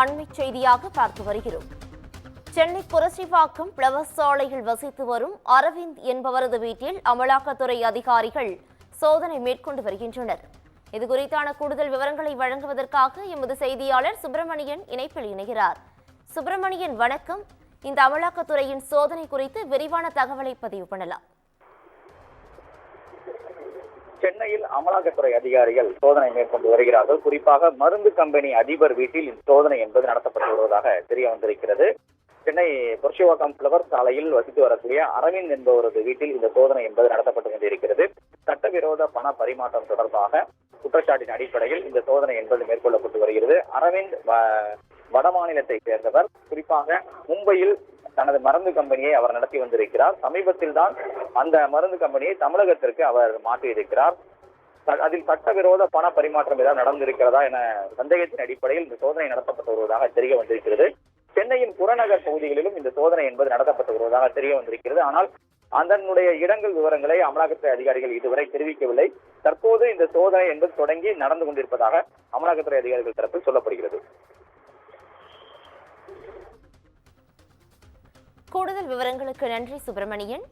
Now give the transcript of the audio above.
அண்மை செய்தியாக பார்த்து வருகிறோம். சென்னை புரட்சிவாக்கம் பிளவர்ஸ் சாலையில் வசித்து வரும் அரவிந்த் என்பவரது வீட்டில் அமலாக்கத்துறை அதிகாரிகள் சோதனை மேற்கொண்டு வருகின்றனர். இதுகுறித்தான கூடுதல் விவரங்களை வழங்குவதற்காக எமது செய்தியாளர் சுப்பிரமணியன் இணைப்பில் இணைகிறார். சுப்பிரமணியன், வணக்கம். இந்த அமலாக்கத்துறையின் சோதனை குறித்து விரிவான தகவலை பதிவு பண்ணலாம். சென்னையில் அமலாக்கத்துறை அதிகாரிகள் சோதனை மேற்கொண்டு வருகிறார்கள். குறிப்பாக மருந்து கம்பெனி அதிபர் வீட்டில் இந்த சோதனை என்பது நடத்தப்பட்டு வருவதாக தெரிய வந்திருக்கிறது. சென்னை புரட்சிவாக்கம் பிளவர்ஸ் சாலையில் வசித்து வரக்கூடிய அரவிந்த் என்பவரது வீட்டில் இந்த சோதனை என்பது நடத்தப்பட்டு கொண்டிருக்கிறது. சட்டவிரோத பண பரிமாற்றம் தொடர்பாக குற்றச்சாட்டின் அடிப்படையில் இந்த சோதனை என்பது மேற்கொள்ளப்பட்டு வருகிறது. அரவிந்த் வடமாநிலத்தை சேர்ந்தவர். குறிப்பாக மும்பையில் தனது மருந்து கம்பெனியை அவர் நடத்தி வந்திருக்கிறார். சமீபத்தில் தான் அந்த மருந்து கம்பெனியை தமிழகத்திற்கு அவர் மாற்றியிருக்கிறார். அதில் சட்டவிரோத பண பரிமாற்றம் ஏதாவது நடந்திருக்கிறதா என சந்தேகத்தின் அடிப்படையில் இந்த சோதனை நடத்தப்பட்டு வருவதாக தெரிய வந்திருக்கிறது. சென்னையின் புறநகர் பகுதிகளிலும் இந்த சோதனை என்பது நடத்தப்பட்டு வருவதாக தெரிய வந்திருக்கிறது. ஆனால் அதனுடைய இடங்கள் விவரங்களை அமலாக்கத்துறை அதிகாரிகள் இதுவரை தெரிவிக்கவில்லை. தற்போது இந்த சோதனை என்பது தொடங்கி நடந்து கொண்டிருப்பதாக அமலாக்கத்துறை அதிகாரிகள் தரப்பில் சொல்லப்படுகிறது. கூடுதல் விவரங்களுக்கு நன்றி சுப்பிரமணியன்.